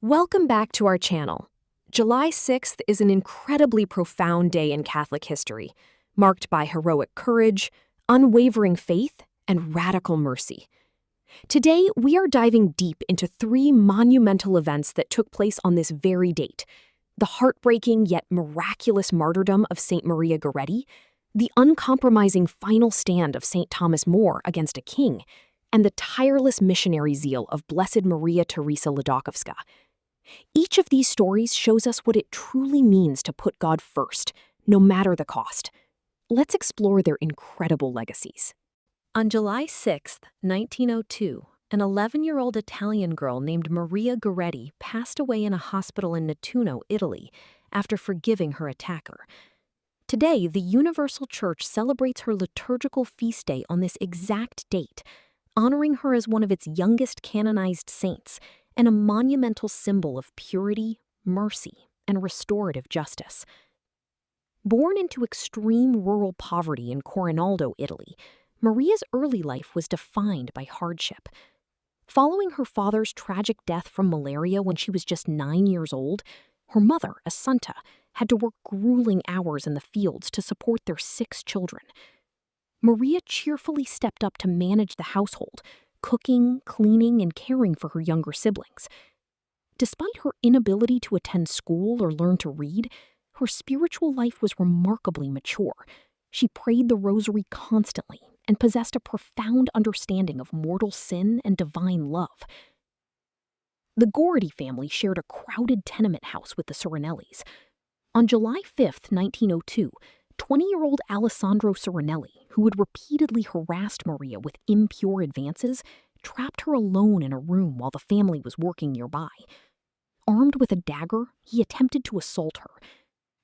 Welcome back to our channel. July 6th is an incredibly profound day in Catholic history, marked by heroic courage, unwavering faith, and radical mercy. Today, we are diving deep into three monumental events that took place on this very date: the heartbreaking yet miraculous martyrdom of Saint Maria Goretti, the uncompromising final stand of St. Thomas More against a king, and the tireless missionary zeal of Blessed Maria Teresa Ladakowska. Each of these stories shows us what it truly means to put God first, no matter the cost. Let's explore their incredible legacies. On July 6, 1902, an 11-year-old Italian girl named Maria Goretti passed away in a hospital in Nettuno, Italy, after forgiving her attacker. Today, the Universal Church celebrates her liturgical feast day on this exact date, honoring her as one of its youngest canonized saints and a monumental symbol of purity, mercy, and restorative justice. Born into extreme rural poverty in Corinaldo, Italy, Maria's early life was defined by hardship. Following her father's tragic death from malaria when she was just 9 years old, her mother, Assunta, had to work grueling hours in the fields to support their 6 children. Maria cheerfully stepped up to manage the household, cooking, cleaning, and caring for her younger siblings. Despite her inability to attend school or learn to read, her spiritual life was remarkably mature. She prayed the rosary constantly and possessed a profound understanding of mortal sin and divine love. The Goretti family shared a crowded tenement house with the Serenellis. On July 5, 1902, 20-year-old Alessandro Serenelli, who had repeatedly harassed Maria with impure advances, trapped her alone in a room while the family was working nearby. Armed with a dagger, he attempted to assault her.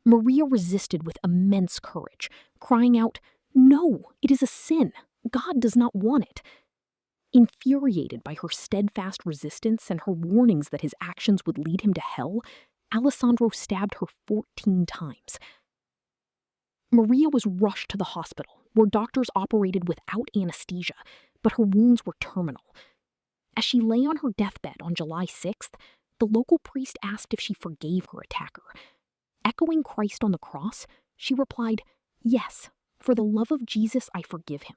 Maria resisted with immense courage, crying out, "No, it is a sin. God does not want it." Infuriated by her steadfast resistance and her warnings that his actions would lead him to hell, Alessandro stabbed her 14 times. Maria was rushed to the hospital, where doctors operated without anesthesia, but her wounds were terminal. As she lay on her deathbed on July 6th, the local priest asked if she forgave her attacker. Echoing Christ on the cross, she replied, "Yes, for the love of Jesus I forgive him,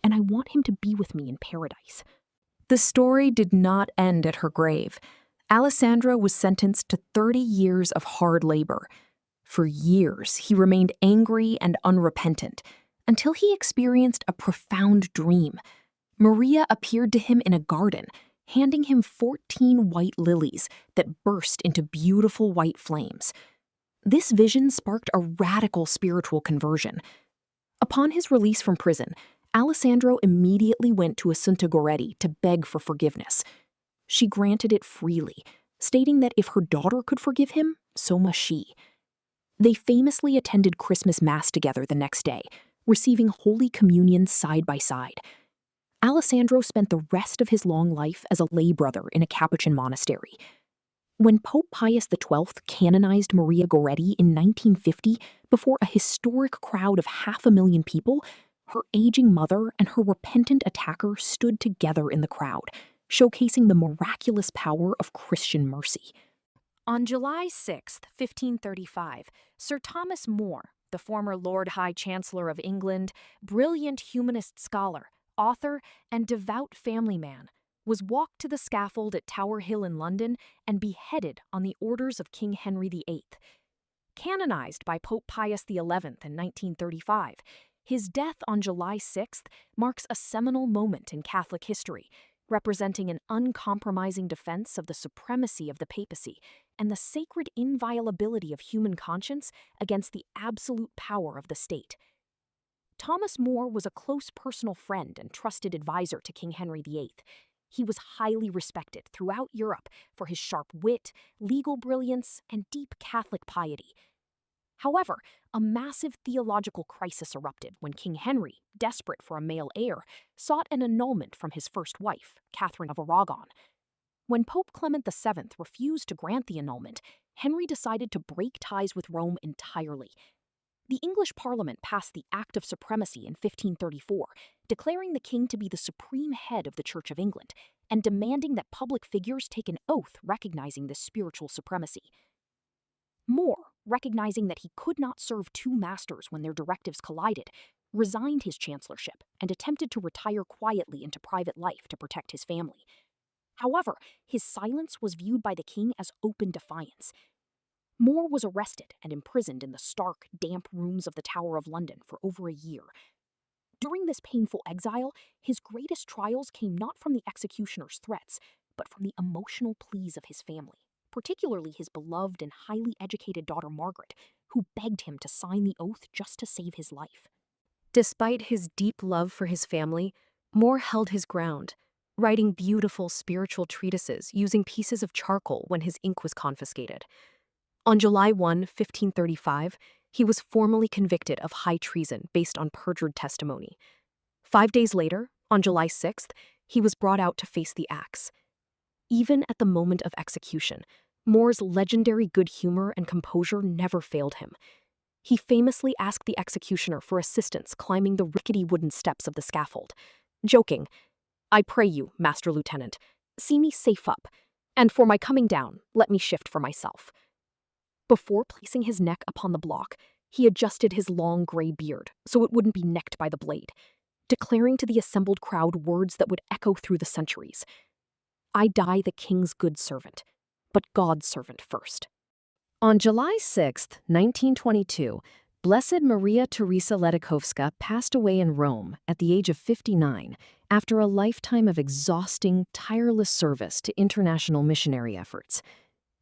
and I want him to be with me in paradise." The story did not end at her grave. Alessandro was sentenced to 30 years of hard labor. For years, he remained angry and unrepentant, until he experienced a profound dream. Maria appeared to him in a garden, handing him 14 white lilies that burst into beautiful white flames. This vision sparked a radical spiritual conversion. Upon his release from prison, Alessandro immediately went to Assunta Goretti to beg for forgiveness. She granted it freely, stating that if her daughter could forgive him, so must she. They famously attended Christmas Mass together the next day, receiving Holy Communion side by side. Alessandro spent the rest of his long life as a lay brother in a Capuchin monastery. When Pope Pius XII canonized Maria Goretti in 1950 before a historic crowd of 500,000 people, her aging mother and her repentant attacker stood together in the crowd, showcasing the miraculous power of Christian mercy. On July 6, 1535, Sir Thomas More, the former Lord Chancellor of England, brilliant humanist scholar, author, and devout family man, was walked to the scaffold at Tower Hill in London and beheaded on the orders of King Henry VIII. Canonized by Pope Pius XI in 1935, his death on July 6th marks a seminal moment in Catholic history, representing an uncompromising defense of the supremacy of the papacy and the sacred inviolability of human conscience against the absolute power of the state. Thomas More was a close personal friend and trusted advisor to King Henry VIII. He was highly respected throughout Europe for his sharp wit, legal brilliance, and deep Catholic piety. However, a massive theological crisis erupted when King Henry, desperate for a male heir, sought an annulment from his first wife, Catherine of Aragon. When Pope Clement VII refused to grant the annulment, Henry decided to break ties with Rome entirely. The English Parliament passed the Act of Supremacy in 1534, declaring the king to be the supreme head of the Church of England and demanding that public figures take an oath recognizing this spiritual supremacy. More, recognizing that he could not serve two masters when their directives collided, resigned his chancellorship and attempted to retire quietly into private life to protect his family. However, his silence was viewed by the king as open defiance. More was arrested and imprisoned in the stark, damp rooms of the Tower of London for over a year. During this painful exile, his greatest trials came not from the executioner's threats, but from the emotional pleas of his family, particularly his beloved and highly educated daughter Margaret, who begged him to sign the oath just to save his life. Despite his deep love for his family, More held his ground, writing beautiful spiritual treatises using pieces of charcoal when his ink was confiscated. On July 1, 1535, he was formally convicted of high treason based on perjured testimony. 5 days later, on July 6th, he was brought out to face the axe. Even at the moment of execution, More's legendary good humor and composure never failed him. He famously asked the executioner for assistance climbing the rickety wooden steps of the scaffold, joking, "I pray you, Master Lieutenant, see me safe up, and for my coming down, let me shift for myself." Before placing his neck upon the block, he adjusted his long gray beard so it wouldn't be necked by the blade, declaring to the assembled crowd words that would echo through the centuries. "I die the king's good servant, but God's servant first." On July 6, 1922, Blessed Maria Teresa Ledakowska passed away in Rome at the age of 59 after a lifetime of exhausting, tireless service to international missionary efforts.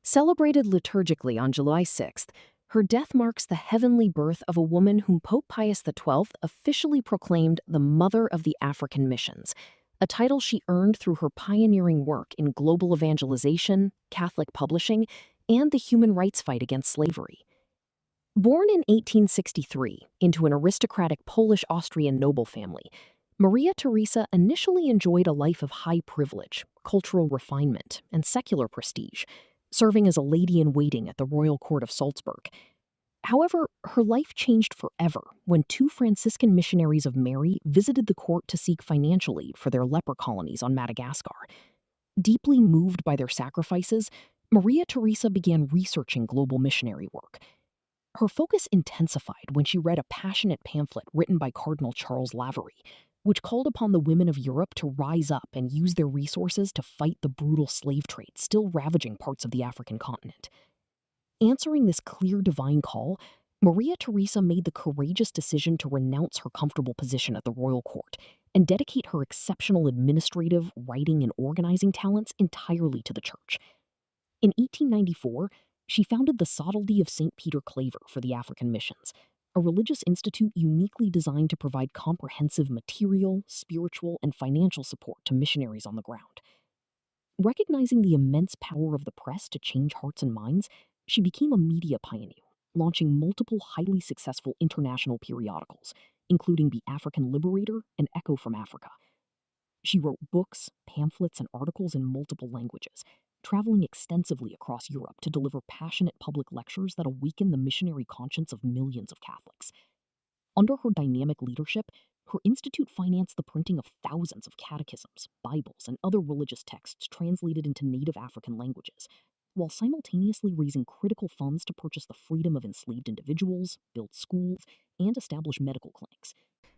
Celebrated liturgically on July 6th, her death marks the heavenly birth of a woman whom Pope Pius XII officially proclaimed the Mother of the African Missions, a title she earned through her pioneering work in global evangelization, Catholic publishing, and the human rights fight against slavery. Born in 1863 into an aristocratic Polish-Austrian noble family, Maria Teresa initially enjoyed a life of high privilege, cultural refinement, and secular prestige, serving as a lady-in-waiting at the royal court of Salzburg. However, her life changed forever when two Franciscan missionaries of Mary visited the court to seek financial aid for their leper colonies on Madagascar. Deeply moved by their sacrifices, Maria Teresa began researching global missionary work. Her focus intensified when she read a passionate pamphlet written by Cardinal Charles Lavery, which called upon the women of Europe to rise up and use their resources to fight the brutal slave trade still ravaging parts of the African continent. Answering this clear divine call, Maria Teresa made the courageous decision to renounce her comfortable position at the royal court and dedicate her exceptional administrative, writing, and organizing talents entirely to the church. In 1894, she founded the Sodality of St. Peter Claver for the African missions, a religious institute uniquely designed to provide comprehensive material, spiritual, and financial support to missionaries on the ground. Recognizing the immense power of the press to change hearts and minds, she became a media pioneer, launching multiple highly successful international periodicals, including The African Liberator and Echo from Africa. She wrote books, pamphlets, and articles in multiple languages, traveling extensively across Europe to deliver passionate public lectures that awakened the missionary conscience of millions of Catholics. Under her dynamic leadership, her institute financed the printing of thousands of catechisms, Bibles, and other religious texts translated into native African languages, while simultaneously raising critical funds to purchase the freedom of enslaved individuals, build schools, and establish medical clinics.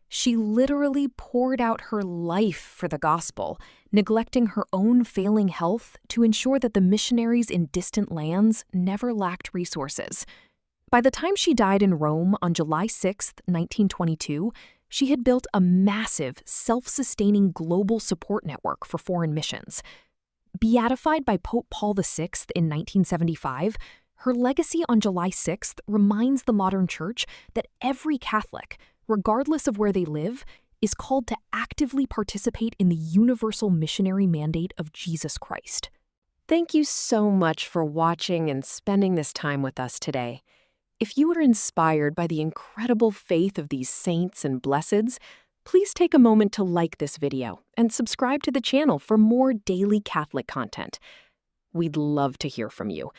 She literally poured out her life for the gospel, neglecting her own failing health to ensure that the missionaries in distant lands never lacked resources. By the time she died in Rome on July 6, 1922, she had built a massive, self-sustaining global support network for foreign missions. Beatified by Pope Paul VI in 1975, her legacy on July 6th reminds the modern church that every Catholic, regardless of where they live, is called to actively participate in the universal missionary mandate of Jesus Christ. Thank you so much for watching and spending this time with us today. If you were inspired by the incredible faith of these saints and blesseds, please take a moment to like this video and subscribe to the channel for more daily Catholic content. We'd love to hear from you.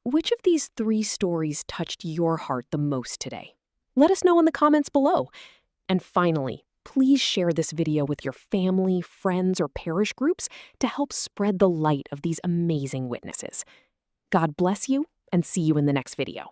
Which of these 3 stories touched your heart the most today? Let us know in the comments below. And finally, please share this video with your family, friends, or parish groups to help spread the light of these amazing witnesses. God bless you, and see you in the next video.